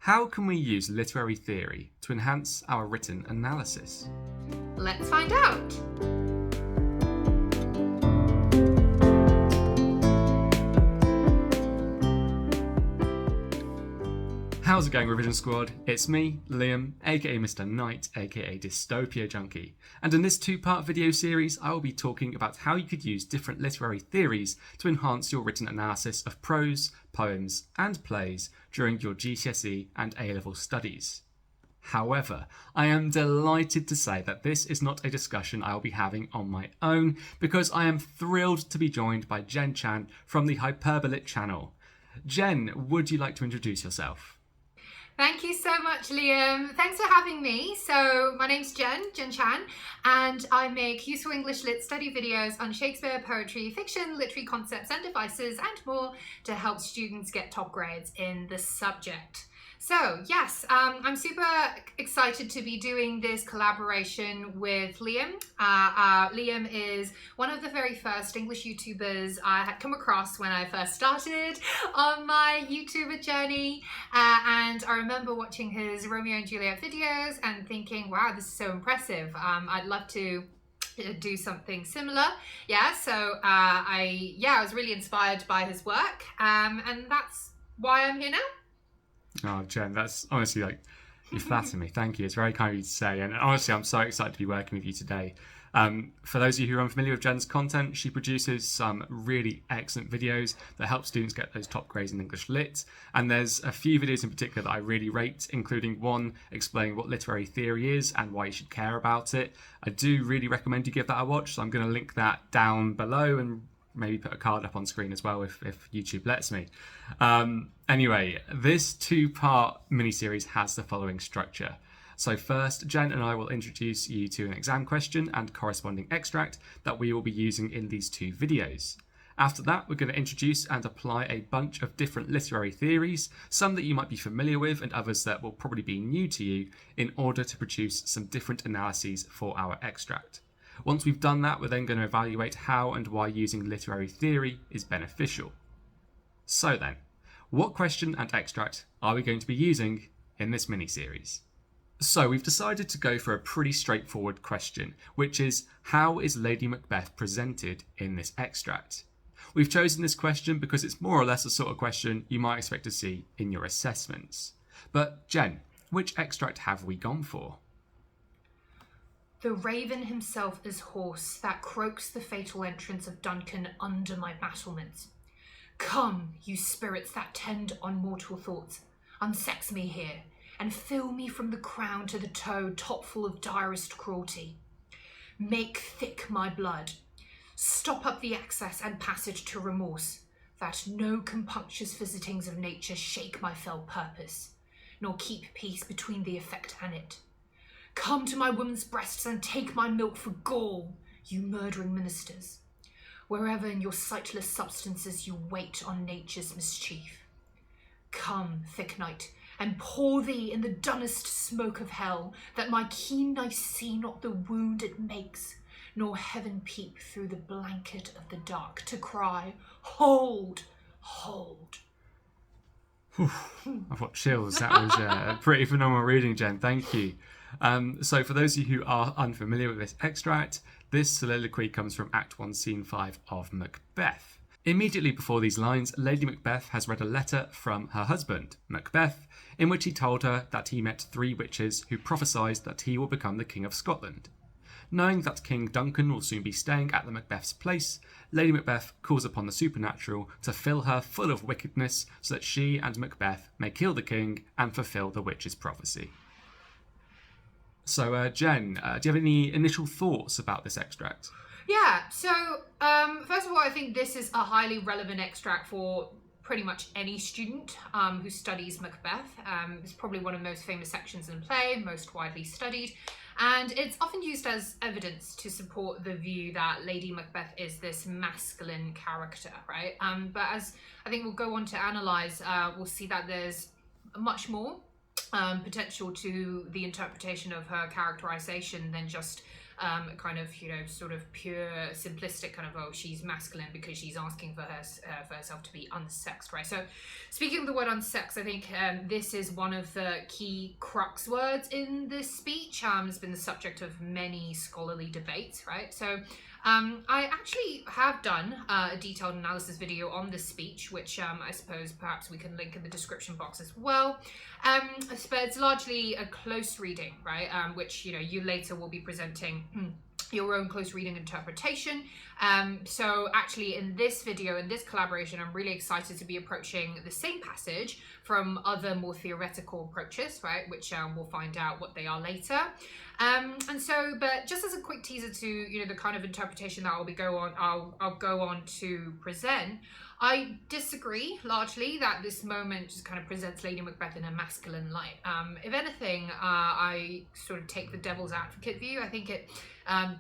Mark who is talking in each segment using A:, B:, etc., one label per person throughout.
A: How can we use literary theory to enhance our written analysis?
B: Let's find out!
A: How's it going, Revision Squad? It's me, Liam, aka Mr. Knight, aka DystopiaJunkie. And in this two-part video series, I will be talking about how you could use different literary theories to enhance your written analysis of prose, poems, and plays during your GCSE and A-level studies. However, I am delighted to say that this is not a discussion I will be having on my own, because I am thrilled to be joined by Jen Chan from the Hyperbolite channel. Jen, would you like to introduce yourself?
B: Thank you so much, Liam. Thanks for having me. So my name's Jen Chan, and I make useful English lit study videos on Shakespeare, poetry, fiction, literary concepts and devices and more to help students get top grades in the subject. So yes, I'm super excited to be doing this collaboration with Liam. Liam is one of the very first English YouTubers I had come across when I first started on my YouTuber journey. And I remember watching his Romeo and Juliet videos and thinking, wow, this is so impressive. I'd love to do something similar. I was really inspired by his work. And that's why I'm here now.
A: Oh, Jen, that's honestly you flatter me. Thank you. It's very kind of you to say. And honestly, I'm so excited to be working with you today. For those of you who are unfamiliar with Jen's content, she produces some really excellent videos that help students get those top grades in English Lit. And there's a few videos in particular that I really rate, including one explaining what literary theory is and why you should care about it. I do really recommend you give that a watch. So I'm going to link that down below and maybe put a card up on screen as well if YouTube lets me. Anyway, this two-part mini-series has the following structure. So first, Jen and I will introduce you to an exam question and corresponding extract that we will be using in these two videos. After that, we're going to introduce and apply a bunch of different literary theories, some that you might be familiar with and others that will probably be new to you, in order to produce some different analyses for our extract. Once we've done that, we're then going to evaluate how and why using literary theory is beneficial. So then, what question and extract are we going to be using in this mini-series? So we've decided to go for a pretty straightforward question, which is, how is Lady Macbeth presented in this extract? We've chosen this question because it's more or less the sort of question you might expect to see in your assessments. But Jen, which extract have we gone for?
B: The raven himself is hoarse that croaks the fatal entrance of Duncan under my battlements. Come, you spirits that tend on mortal thoughts, unsex me here, and fill me from the crown to the toe topful of direst cruelty. Make thick my blood, stop up the access and passage to remorse, that no compunctious visitings of nature shake my fell purpose, nor keep peace between the effect and it. Come to my woman's breasts and take my milk for gall, you murdering ministers, wherever in your sightless substances you wait on nature's mischief. Come, thick night, and pour thee in the dunnest smoke of hell, that my keen eyes see not the wound it makes, nor heaven peep through the blanket of the dark to cry, hold, hold.
A: I've got chills. That was a pretty phenomenal reading, Jen. Thank you. So for those of you who are unfamiliar with this extract, this soliloquy comes from Act 1, Scene 5 of Macbeth. Immediately before these lines, Lady Macbeth has read a letter from her husband, Macbeth, in which he told her that he met 3 witches who prophesied that he will become the King of Scotland. Knowing that King Duncan will soon be staying at the Macbeth's place, Lady Macbeth calls upon the supernatural to fill her full of wickedness so that she and Macbeth may kill the king and fulfill the witch's prophecy. So, Jen, do you have any initial thoughts about this extract?
B: Yeah, so first of all, I think this is a highly relevant extract for pretty much any student who studies Macbeth. It's probably one of the most famous sections in the play, most widely studied, and it's often used as evidence to support the view that Lady Macbeth is this masculine character, right? But as I think we'll go on to analyse, we'll see that there's much more potential to the interpretation of her characterization than just kind of, sort of pure, simplistic kind of, oh, she's masculine because she's asking for herself to be unsexed, right? So speaking of the word unsexed, I think this is one of the key crux words in this speech. It's been the subject of many scholarly debates, right? So I actually have done a detailed analysis video on this speech, which I suppose perhaps we can link in the description box as well. But it's largely a close reading, right? Which, you later will be presenting your own close reading interpretation. So actually in this video, in this collaboration, I'm really excited to be approaching the same passage from other more theoretical approaches, right? Which we'll find out what they are later. But just as a quick teaser to, the kind of interpretation that I'll go on to present, I disagree largely that this moment just kind of presents Lady Macbeth in a masculine light. If anything, I sort of take the devil's advocate view. I think it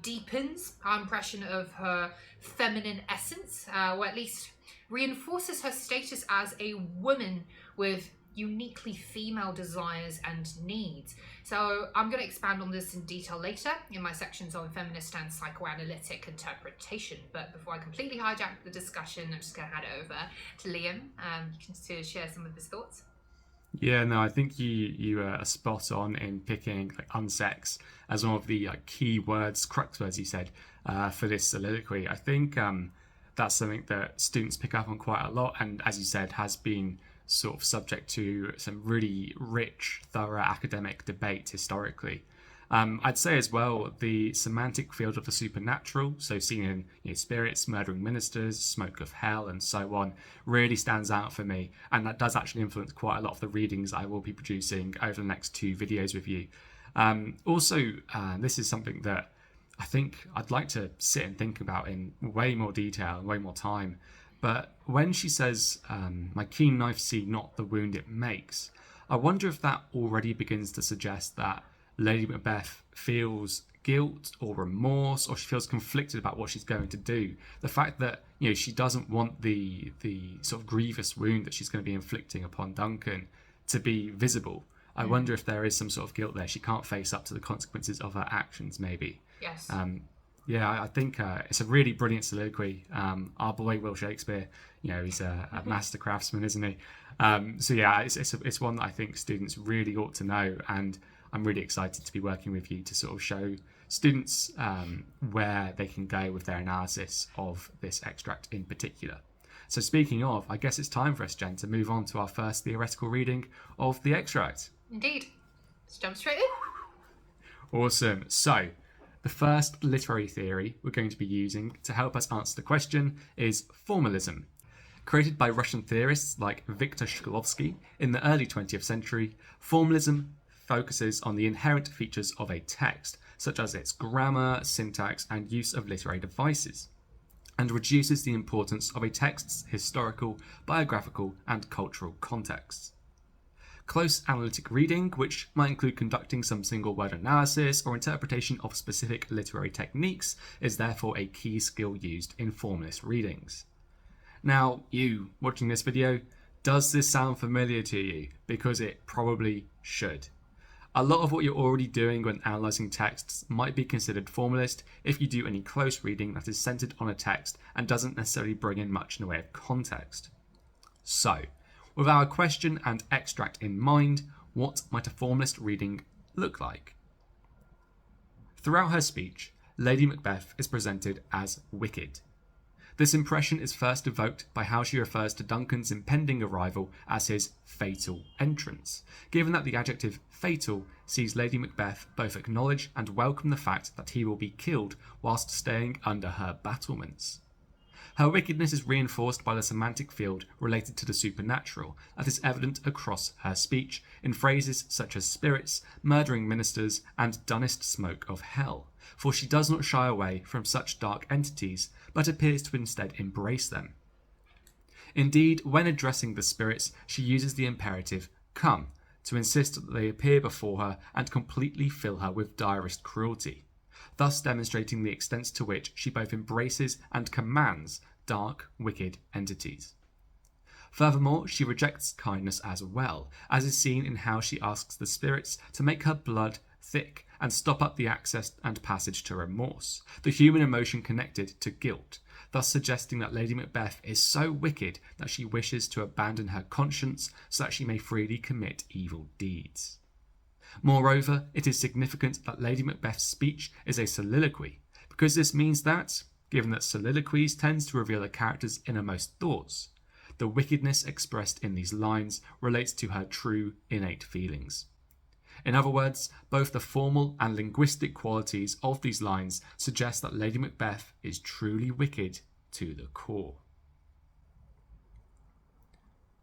B: deepens our impression of her feminine essence, or at least reinforces her status as a woman with uniquely female desires and needs. So I'm going to expand on this in detail later in my sections on feminist and psychoanalytic interpretation. But before I completely hijack the discussion, I'm just going to hand it over to Liam to share some of his thoughts.
A: Yeah, no, I think you are spot on in picking unsex as one of the key words, crux words you said, for this soliloquy. I think that's something that students pick up on quite a lot, and as you said, has been sort of subject to some really rich, thorough academic debate historically. I'd say as well, the semantic field of the supernatural, so seen in spirits, murdering ministers, smoke of hell, and so on, really stands out for me, and that does actually influence quite a lot of the readings I will be producing over the next 2 videos with you. This is something that I think I'd like to sit and think about in way more detail and way more time. But when she says, my keen knife see not the wound it makes, I wonder if that already begins to suggest that Lady Macbeth feels guilt or remorse, or she feels conflicted about what she's going to do. The fact that, she doesn't want the sort of grievous wound that she's going to be inflicting upon Duncan to be visible. I wonder if there is some sort of guilt there. She can't face up to the consequences of her actions, maybe.
B: Yes.
A: I think it's a really brilliant soliloquy. Our boy Will Shakespeare, he's a master craftsman, isn't he? It's one that I think students really ought to know, and I'm really excited to be working with you to sort of show students where they can go with their analysis of this extract in particular. So speaking of, I guess it's time for us, Jen, to move on to our first theoretical reading of the extract.
B: Indeed. Let's jump straight in.
A: Awesome. So the first literary theory we're going to be using to help us answer the question is formalism. Created by Russian theorists like Viktor Shklovsky in the early 20th century, formalism focuses on the inherent features of a text, such as its grammar, syntax, and use of literary devices, and reduces the importance of a text's historical, biographical, and cultural contexts. Close analytic reading, which might include conducting some single word analysis or interpretation of specific literary techniques, is therefore a key skill used in formalist readings. Now, you watching this video, does this sound familiar to you? Because it probably should. A lot of what you're already doing when analysing texts might be considered formalist if you do any close reading that is centred on a text and doesn't necessarily bring in much in the way of context. So, with our question and extract in mind, what might a formalist reading look like? Throughout her speech, Lady Macbeth is presented as wicked. This impression is first evoked by how she refers to Duncan's impending arrival as his fatal entrance, given that the adjective fatal sees Lady Macbeth both acknowledge and welcome the fact that he will be killed whilst staying under her battlements. Her wickedness is reinforced by the semantic field related to the supernatural that is evident across her speech in phrases such as spirits, murdering ministers, and dunnest smoke of hell, for she does not shy away from such dark entities, but appears to instead embrace them. Indeed, when addressing the spirits, she uses the imperative come to insist that they appear before her and completely fill her with direst cruelty, thus demonstrating the extent to which she both embraces and commands dark, wicked entities. Furthermore, she rejects kindness as well, as is seen in how she asks the spirits to make her blood thick and stop up the access and passage to remorse, the human emotion connected to guilt, thus suggesting that Lady Macbeth is so wicked that she wishes to abandon her conscience so that she may freely commit evil deeds. Moreover, it is significant that Lady Macbeth's speech is a soliloquy, because this means that, given that soliloquies tend to reveal a character's innermost thoughts, the wickedness expressed in these lines relates to her true, innate feelings. In other words, both the formal and linguistic qualities of these lines suggest that Lady Macbeth is truly wicked to the core.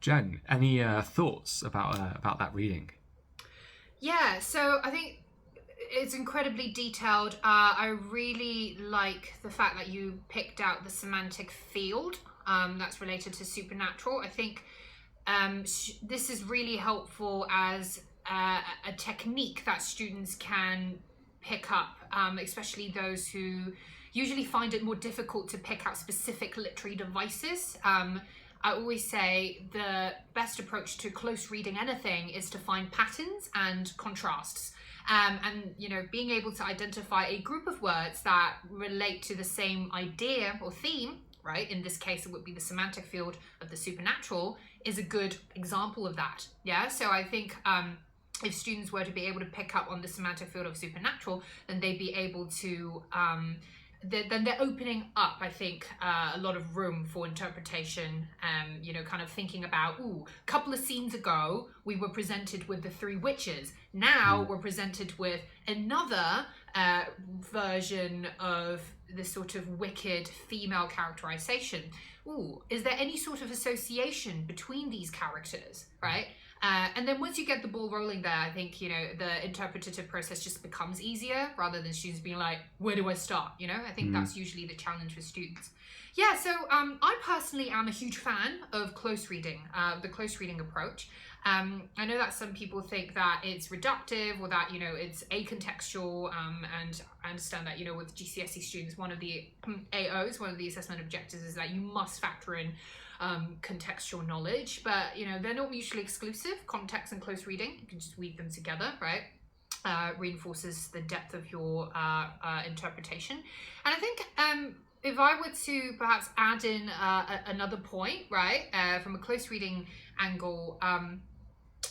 A: Jen, any thoughts about that reading?
B: Yeah, so I think it's incredibly detailed. I really like the fact that you picked out the semantic field that's related to supernatural. I think this is really helpful as a technique that students can pick up, especially those who usually find it more difficult to pick out specific literary devices. I always say the best approach to close reading anything is to find patterns and contrasts. And being able to identify a group of words that relate to the same idea or theme, right? In this case, it would be the semantic field of the supernatural, is a good example of that. Yeah. So I think if students were to be able to pick up on the semantic field of supernatural, then they'd be able to then they're opening up, I think, a lot of room for interpretation. Kind of thinking about, a couple of scenes ago, we were presented with the three witches. Now we're presented with another version of the sort of wicked female characterization. Is there any sort of association between these characters, right? And then once you get the ball rolling there, I think, the interpretative process just becomes easier rather than students being like, where do I start? I think that's usually the challenge for students. Yeah, so I personally am a huge fan of close reading, the close reading approach. I know that some people think that it's reductive or that, it's acontextual, and I understand that, with GCSE students, one of the AOs, one of the assessment objectives is that you must factor in contextual knowledge, but they're not mutually exclusive. Context and close reading, you can just weave them together, right? Reinforces the depth of your interpretation. And I think if I were to perhaps add in another point, right, from a close reading angle,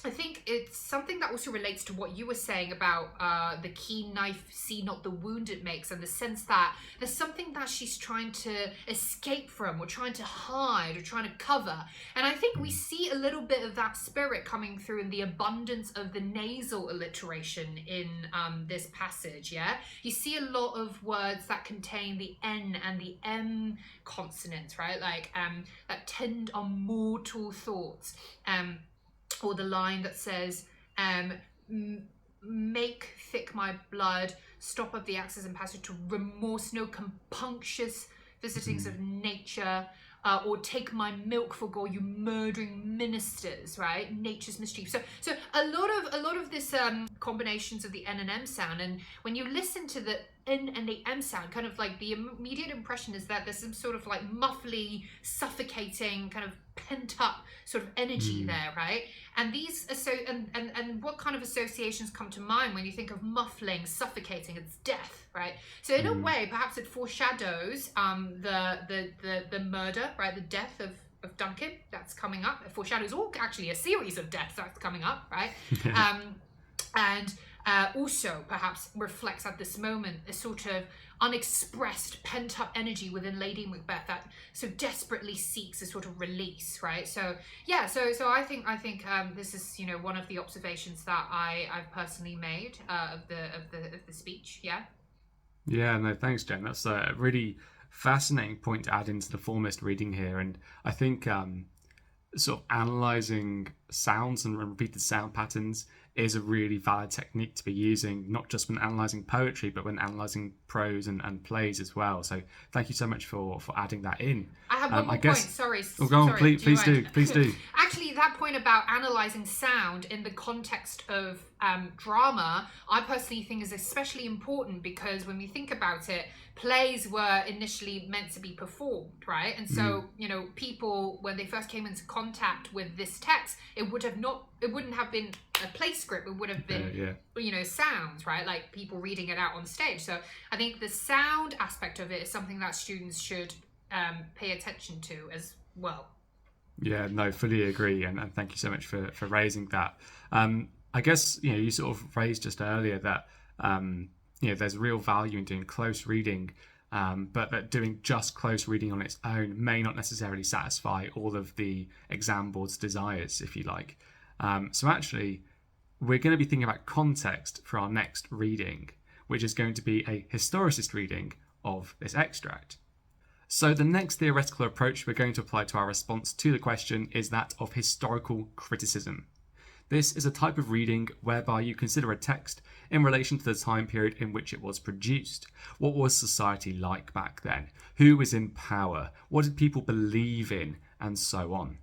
B: I think it's something that also relates to what you were saying about the keen knife see not the wound it makes, and the sense that there's something that she's trying to escape from or trying to hide or trying to cover. And I think we see a little bit of that spirit coming through in the abundance of the nasal alliteration in this passage, yeah? You see a lot of words that contain the N and the M consonants, right? Like that tend on mortal thoughts. Or the line that says, make thick my blood, stop up the access and passage to remorse, no compunctious visitings of nature, or take my milk for gore, you murdering ministers, right? Nature's mischief. So a lot of this combinations of the N and M sound, and when you listen to the N and the M sound, kind of like the immediate impression is that there's some sort of like muffly, suffocating, kind of pent up sort of energy there, right? And these and what kind of associations come to mind when you think of muffling, suffocating? It's death, right? So in a way, perhaps it foreshadows the murder, right? The death of Duncan that's coming up. It foreshadows actually a series of deaths that's coming up, right? And also perhaps reflects at this moment a sort of unexpressed pent-up energy within Lady Macbeth that so desperately seeks a sort of release, right? So yeah, so I think this is one of the observations that I've personally made of the speech. Yeah,
A: no, thanks, Jen. That's a really fascinating point to add into the formalist reading here, and I think sort of analysing sounds and repeated sound patterns is a really valid technique to be using, not just when analysing poetry, but when analysing prose and plays as well. So thank you so much for adding that in.
B: I have one more point. Sorry.
A: Oh, go on, please do.
B: Actually, that point about analysing sound in the context of drama, I personally think is especially important, because when we think about it, plays were initially meant to be performed, right? And so, people, when they first came into contact with this text, it wouldn't have been a play script. It would have been, sounds, right? Like people reading it out on stage. So I think the sound aspect of it is something that students should pay attention to as well.
A: Yeah, no, fully agree, and thank you so much for raising that. I guess you sort of raised just earlier that there's real value in doing close reading, but that doing just close reading on its own may not necessarily satisfy all of the exam board's desires, if you like. So actually, we're going to be thinking about context for our next reading, which is going to be a historicist reading of this extract. So the next theoretical approach we're going to apply to our response to the question is that of historical criticism. This is a type of reading whereby you consider a text in relation to the time period in which it was produced. What was society like back then? Who was in power? What did people believe in? And so on.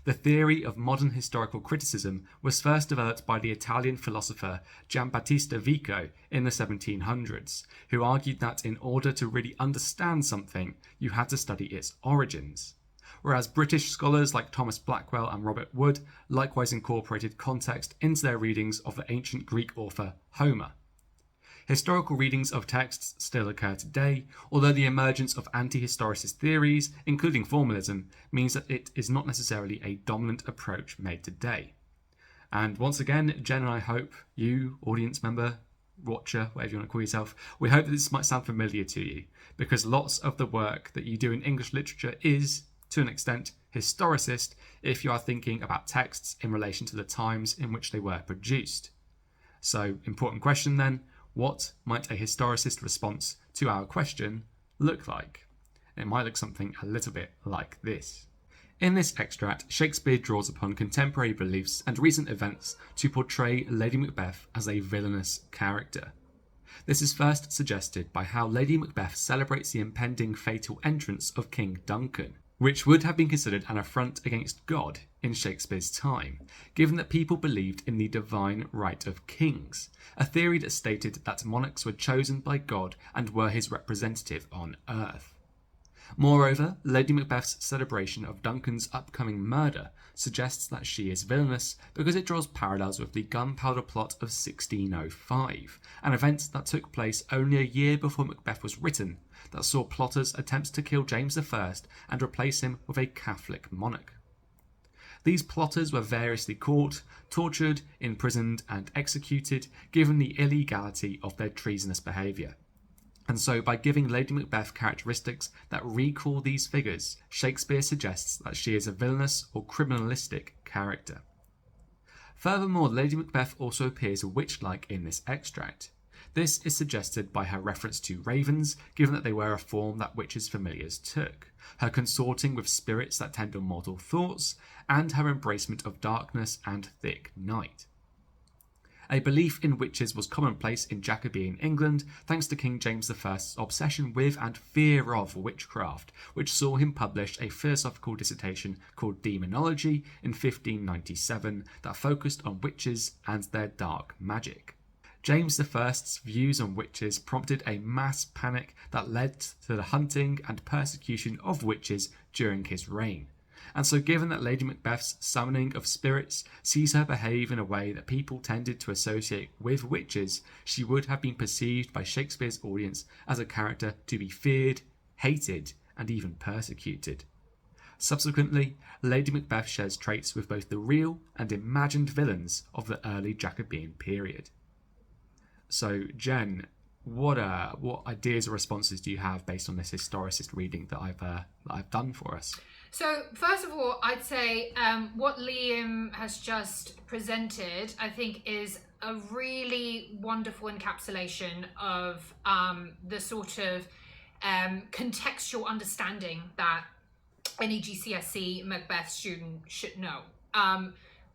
A: The theory of modern historical criticism was first developed by the Italian philosopher Giambattista Vico in the 1700s, who argued that in order to really understand something, you had to study its origins. Whereas British scholars like Thomas Blackwell and Robert Wood likewise incorporated context into their readings of the ancient Greek author Homer. Historical readings of texts still occur today, although the emergence of anti-historicist theories, including formalism, means that it is not necessarily a dominant approach made today. And once again, Jen and I hope you, audience member, watcher, whatever you want to call yourself, we hope that this might sound familiar to you, because lots of the work that you do in English literature is, to an extent, historicist if you are thinking about texts in relation to the times in which they were produced. So, important question then, what might a historicist response to our question look like? It might look something a little bit like this. In this extract, Shakespeare draws upon contemporary beliefs and recent events to portray Lady Macbeth as a villainous character. This is first suggested by how Lady Macbeth celebrates the impending fatal entrance of King Duncan, which would have been considered an affront against God in Shakespeare's time, given that people believed in the divine right of kings, a theory that stated that monarchs were chosen by God and were his representative on earth. Moreover, Lady Macbeth's celebration of Duncan's upcoming murder suggests that she is villainous because it draws parallels with the Gunpowder Plot of 1605, an event that took place only a year before Macbeth was written, that saw plotters attempt to kill James I and replace him with a Catholic monarch. These plotters were variously caught, tortured, imprisoned and executed, given the illegality of their treasonous behaviour. And so by giving Lady Macbeth characteristics that recall these figures, Shakespeare suggests that she is a villainous or criminalistic character. Furthermore, Lady Macbeth also appears witch-like in this extract. This is suggested by her reference to ravens, given that they were a form that witches' familiars took, her consorting with spirits that tend on mortal thoughts, and her embracement of darkness and thick night. A belief in witches was commonplace in Jacobean England thanks to King James I's obsession with and fear of witchcraft, which saw him publish a philosophical dissertation called Demonology in 1597 that focused on witches and their dark magic. James I's views on witches prompted a mass panic that led to the hunting and persecution of witches during his reign. And so given that Lady Macbeth's summoning of spirits sees her behave in a way that people tended to associate with witches, she would have been perceived by Shakespeare's audience as a character to be feared, hated, and even persecuted. Subsequently, Lady Macbeth shares traits with both the real and imagined villains of the early Jacobean period. So, Jen, what ideas or responses do you have based on this historicist reading that I've done for us?
B: So, first of all, I'd say what Liam has just presented, I think, is a really wonderful encapsulation of the sort of contextual understanding that any GCSE Macbeth student should know.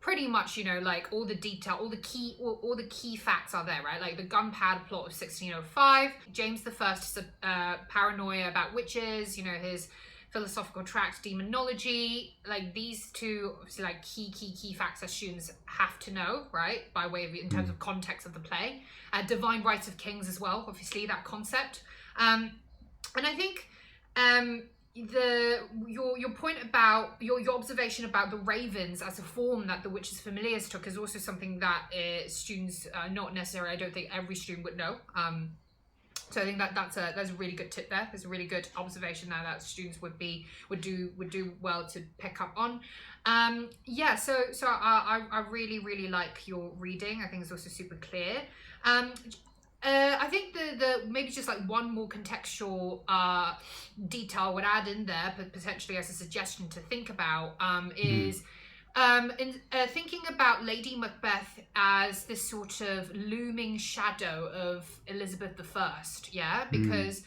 B: Pretty much, like all the detail, all the key facts are there, right? Like the Gunpowder Plot of 1605, James I's paranoia about witches, his philosophical tract Demonology, like these two obviously like key facts that students have to know, right, by way of in terms of context of the play. Divine right of kings as well, obviously that concept, and I think your point about your observation about the ravens as a form that the witches' familiars took is also something that students, not necessarily, I don't think every student would know. So I think that's a really good tip there. There's a really good observation there that students would do well to pick up on. So I really like your reading. I think it's also super clear. I think the maybe just like one more contextual detail I would add in there, but potentially as a suggestion to think about, is thinking about Lady Macbeth as this sort of looming shadow of Elizabeth I. Yeah, because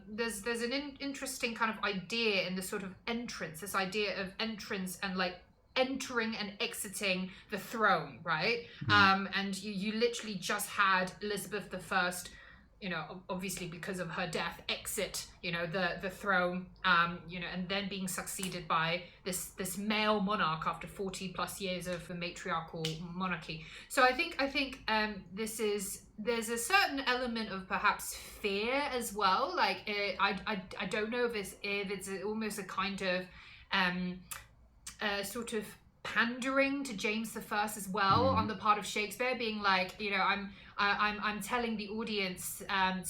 B: there's an interesting kind of idea in the sort of entrance, this idea of entrance and like entering and exiting the throne, right? And you literally just had Elizabeth I, obviously because of her death, exit, the throne, and then being succeeded by this male monarch after 40 plus years of a matriarchal monarchy. So I think there's a certain element of perhaps fear as well. Like I don't know if it's almost a kind of sort of pandering to James I as well on the part of Shakespeare, being like, I'm telling the audience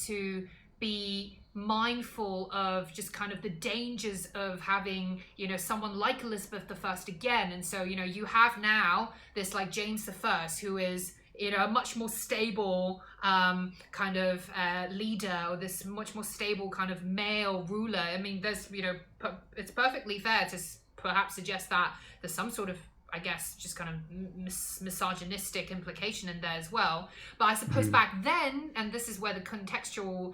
B: to be mindful of just kind of the dangers of having, someone like Elizabeth I again. And so, you have now this like James I who is, a much more stable kind of leader, or this much more stable kind of male ruler. I mean, there's, it's perfectly fair to perhaps suggest that there's some sort of, I guess, just kind of misogynistic implication in there as well. But I suppose back then, and this is where the contextual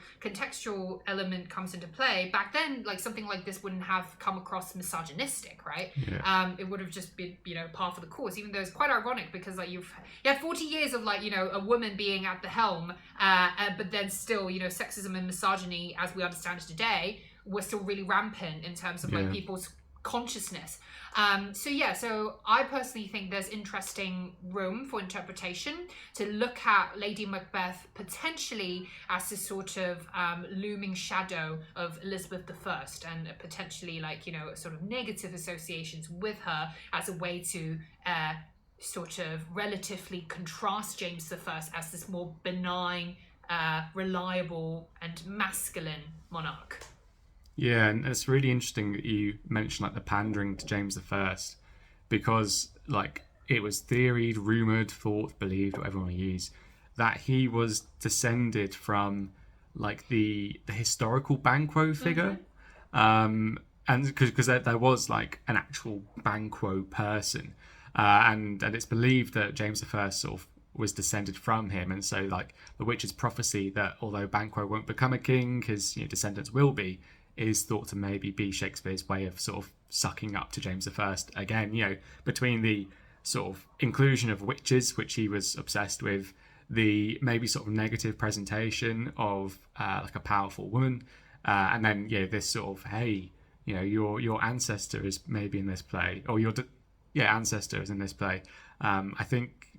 B: element comes into play, back then, like something like this wouldn't have come across misogynistic, right? Yeah. It would have just been, par for the course, even though it's quite ironic because like you had 40 years of like, a woman being at the helm, but then still, sexism and misogyny, as we understand it today, were still really rampant in terms of like people's consciousness. So I personally think there's interesting room for interpretation to look at Lady Macbeth potentially as this sort of looming shadow of Elizabeth I, and potentially like, sort of negative associations with her as a way to sort of relatively contrast James I as this more benign, reliable and masculine monarch.
A: Yeah, and it's really interesting that you mentioned like the pandering to James I, because like it was theoried, rumoured, thought, believed, whatever you want to use, that he was descended from like the historical Banquo figure, and because there was like an actual Banquo person, and it's believed that James I sort of was descended from him, and so like the witch's prophecy that although Banquo won't become a king, his descendants will be, is thought to maybe be Shakespeare's way of sort of sucking up to James I again, between the sort of inclusion of witches, which he was obsessed with, the maybe sort of negative presentation of like a powerful woman, and then this sort of, hey, your ancestor is maybe in this play, or your ancestor is in this play. I think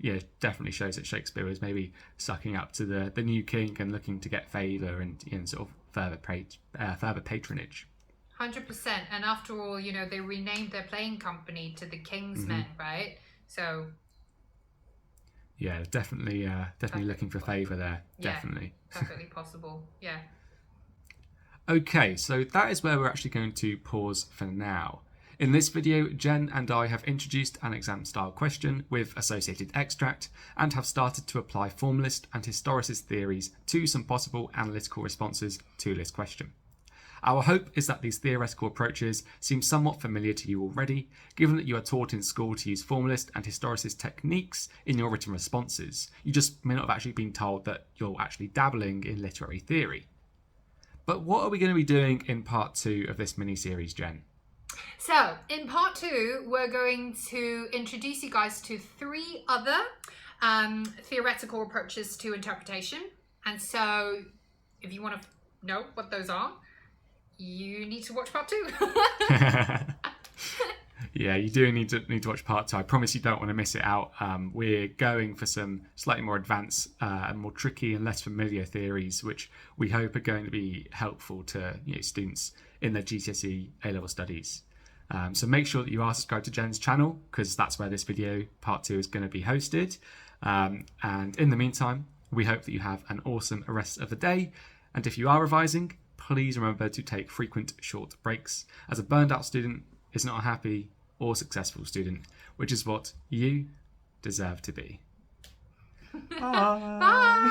A: definitely shows that Shakespeare was maybe sucking up to the new king and looking to get favour and sort of further patronage.
B: 100%. And after all, they renamed their playing company to the King's Men, right? So
A: definitely looking for favour there. Definitely.
B: Perfectly possible. Yeah.
A: Okay, so that is where we're actually going to pause for now. In this video, Jen and I have introduced an exam-style question with associated extract and have started to apply formalist and historicist theories to some possible analytical responses to this question. Our hope is that these theoretical approaches seem somewhat familiar to you already, given that you are taught in school to use formalist and historicist techniques in your written responses. You just may not have actually been told that you're actually dabbling in literary theory. But what are we going to be doing in part 2 of this mini-series, Jen?
B: So, in part 2, we're going to introduce you guys to 3 other theoretical approaches to interpretation. And so, if you want to know what those are, you need to watch part 2.
A: Yeah, you do need to watch part 2. I promise you don't want to miss it out. We're going for some slightly more advanced and more tricky and less familiar theories, which we hope are going to be helpful to students in their GCSE A-level studies. So make sure that you are subscribed to Jen's channel, because that's where this video, part 2, is going to be hosted. And in the meantime, we hope that you have an awesome rest of the day. And if you are revising, please remember to take frequent short breaks, as a burned out student is not a happy or successful student, which is what you deserve to be.
B: Bye.